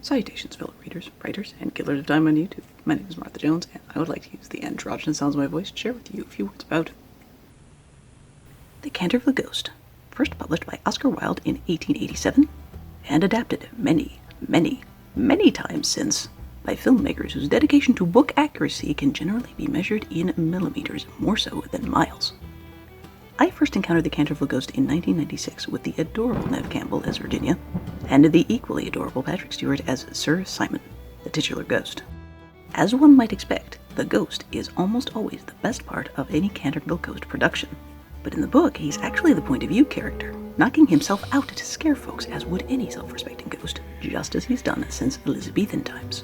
Salutations, fellow readers, writers, and killers of time on YouTube. My name is Martha Jones, and I would like to use the androgynous sounds of my voice to share with you a few words about The Canterville Ghost, first published by Oscar Wilde in 1887, and adapted many, many, many times since by filmmakers whose dedication to book accuracy can generally be measured in millimeters more so than miles. I first encountered the Canterville Ghost in 1996 with the adorable Neve Campbell as Virginia, and the equally adorable Patrick Stewart as Sir Simon, the titular ghost. As one might expect, the ghost is almost always the best part of any Canterville Ghost production. But in the book, he's actually the point of view character, knocking himself out to scare folks as would any self-respecting ghost, just as he's done since Elizabethan times.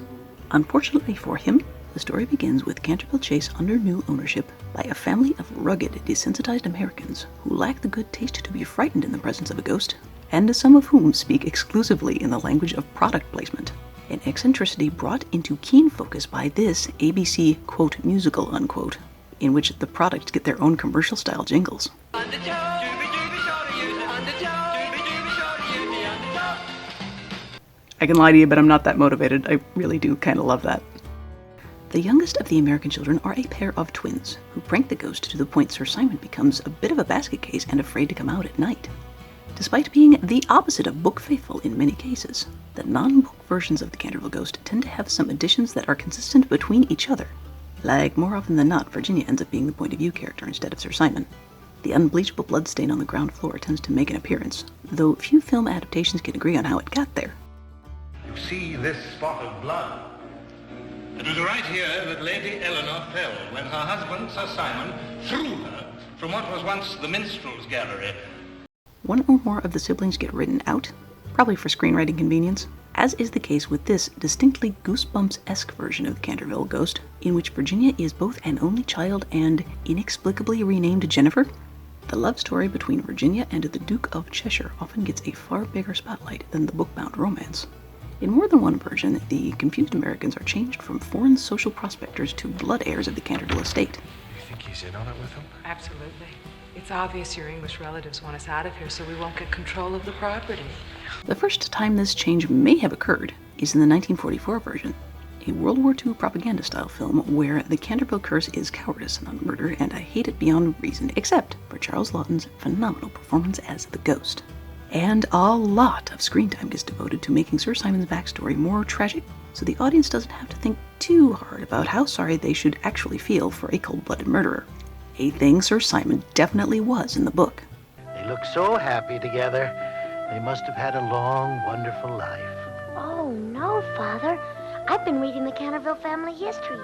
Unfortunately for him, the story begins with Canterville Chase under new ownership by a family of rugged, desensitized Americans who lack the good taste to be frightened in the presence of a ghost, and some of whom speak exclusively in the language of product placement, an eccentricity brought into keen focus by this ABC, quote, musical, unquote, in which the products get their own commercial-style jingles. I can lie to you, but I'm not that motivated. I really do kind of love that. The youngest of the American children are a pair of twins, who prank the ghost to the point Sir Simon becomes a bit of a basket case and afraid to come out at night. Despite being the opposite of book faithful in many cases, the non-book versions of the Canterville Ghost tend to have some additions that are consistent between each other. Like, more often than not, Virginia ends up being the point of view character instead of Sir Simon. The unbleachable bloodstain on the ground floor tends to make an appearance, though few film adaptations can agree on how it got there. You see this spot of blood? It was right here that Lady Eleanor fell when her husband, Sir Simon, threw her from what was once the minstrel's gallery. One or more of the siblings get written out, probably for screenwriting convenience, as is the case with this distinctly Goosebumps-esque version of the Canterville Ghost, in which Virginia is both an only child and inexplicably renamed Jennifer. The love story between Virginia and the Duke of Cheshire often gets a far bigger spotlight than the book-bound romance. In more than one version, the confused Americans are changed from foreign social prospectors to blood heirs of the Canterville estate. You think he's in on it with them? Absolutely. It's obvious your English relatives want us out of here so we won't get control of the property. The first time this change may have occurred is in the 1944 version, a World War II propaganda-style film where the Canterville curse is cowardice, not murder, and I hate it beyond reason, except for Charles Laughton's phenomenal performance as the ghost. And a lot of screen time gets devoted to making Sir Simon's backstory more tragic, so the audience doesn't have to think too hard about how sorry they should actually feel for a cold-blooded murderer. A thing Sir Simon definitely was in the book. They look so happy together. They must have had a long, wonderful life. Oh, no, Father. I've been reading the Canterville family history.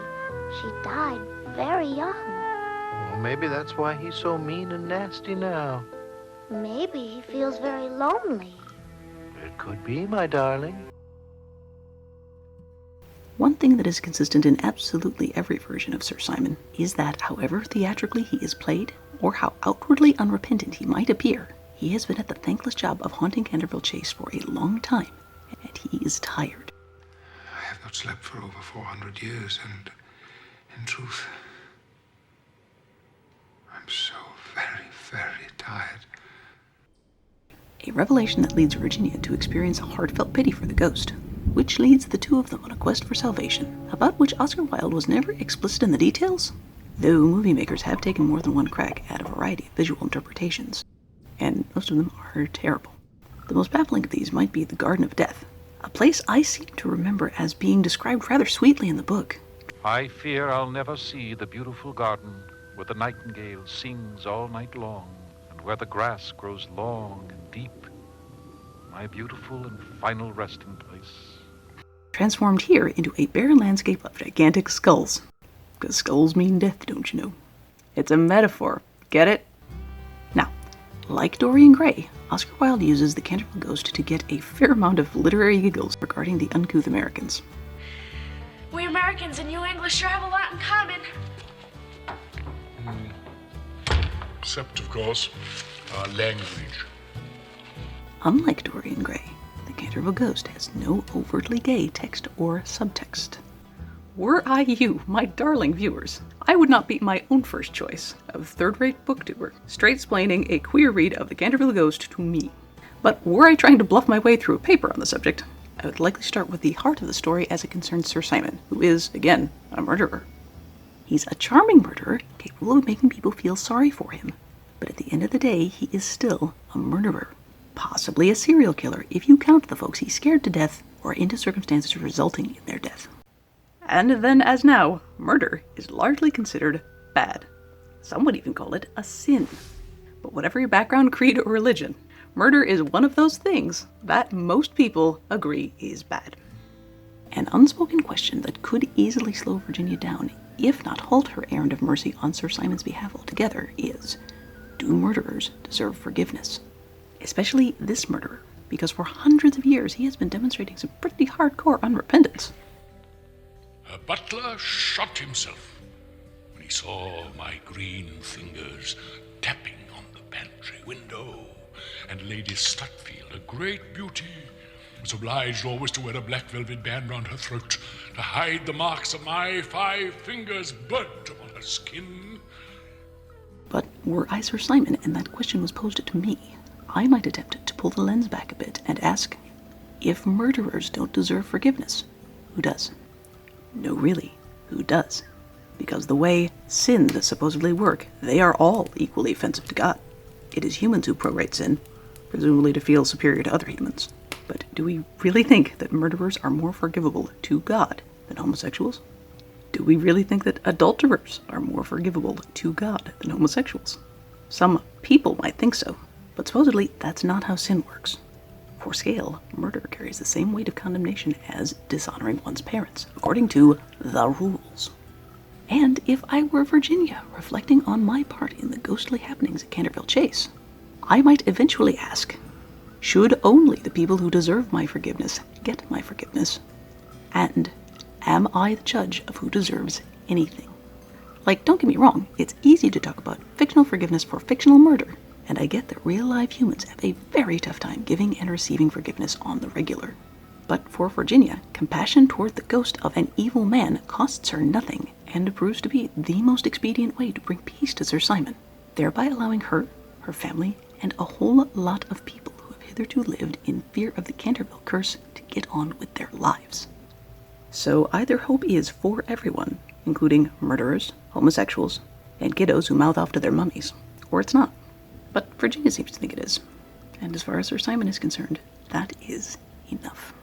She died very young. Well, maybe that's why he's so mean and nasty now. Maybe he feels very lonely. It could be, my darling. One thing that is consistent in absolutely every version of Sir Simon is that however theatrically he is played, or how outwardly unrepentant he might appear, he has been at the thankless job of haunting Canterville Chase for a long time, and he is tired. I have not slept for over 400 years, and in truth, I'm so very, very tired. A revelation that leads Virginia to experience a heartfelt pity for the ghost, which leads the two of them on a quest for salvation, about which Oscar Wilde was never explicit in the details, though movie makers have taken more than one crack at a variety of visual interpretations, and most of them are terrible. The most baffling of these might be the Garden of Death, a place I seem to remember as being described rather sweetly in the book. I fear I'll never see the beautiful garden where the nightingale sings all night long, and where the grass grows long and deep, my beautiful and final resting place. Transformed here into a barren landscape of gigantic skulls. Because skulls mean death, don't you know? It's a metaphor. Get it? Now, like Dorian Gray, Oscar Wilde uses the Canterville Ghost to get a fair amount of literary giggles regarding the uncouth Americans. We Americans and you English sure have a lot in common. Except, of course, our language. Unlike Dorian Gray, the Canterville Ghost has no overtly gay text or subtext. Were I you, my darling viewers, I would not be my own first choice of third-rate booktuber, straight-splaining a queer read of the Canterville Ghost to me. But were I trying to bluff my way through a paper on the subject, I would likely start with the heart of the story as it concerns Sir Simon, who is, again, a murderer. He's a charming murderer, capable of making people feel sorry for him, but at the end of the day, he is still a murderer. Possibly a serial killer, if you count the folks he scared to death or into circumstances resulting in their death. And then, as now, murder is largely considered bad. Some would even call it a sin. But whatever your background, creed, or religion, murder is one of those things that most people agree is bad. An unspoken question that could easily slow Virginia down, if not halt her errand of mercy on Sir Simon's behalf altogether, is, do murderers deserve forgiveness? Especially this murderer, because for hundreds of years he has been demonstrating some pretty hardcore unrepentance. A butler shot himself when he saw my green fingers tapping on the pantry window, and Lady Stutfield, a great beauty, was obliged always to wear a black velvet band round her throat to hide the marks of my 5 fingers burnt upon her skin. But were I Sir Simon and that question was posed to me, I might attempt to pull the lens back a bit and ask, if murderers don't deserve forgiveness, who does? No, really, who does? Because the way sins supposedly work, they are all equally offensive to God. It is humans who prorate sin, presumably to feel superior to other humans. But do we really think that murderers are more forgivable to God than homosexuals? Do we really think that adulterers are more forgivable to God than homosexuals? Some people might think so, but supposedly that's not how sin works. For scale, murder carries the same weight of condemnation as dishonoring one's parents, according to the rules. And if I were Virginia, reflecting on my part in the ghostly happenings at Canterville Chase, I might eventually ask, should only the people who deserve my forgiveness get my forgiveness? And am I the judge of who deserves anything? Like, don't get me wrong, it's easy to talk about fictional forgiveness for fictional murder, and I get that real-life humans have a very tough time giving and receiving forgiveness on the regular. But for Virginia, compassion toward the ghost of an evil man costs her nothing, and proves to be the most expedient way to bring peace to Sir Simon, thereby allowing her, her family, and a whole lot of people who have hitherto lived in fear of the Canterville curse to get on with their lives. So either hope is for everyone, including murderers, homosexuals, and kiddos who mouth off to their mummies, or it's not. But Virginia seems to think it is. And as far as Sir Simon is concerned, that is enough.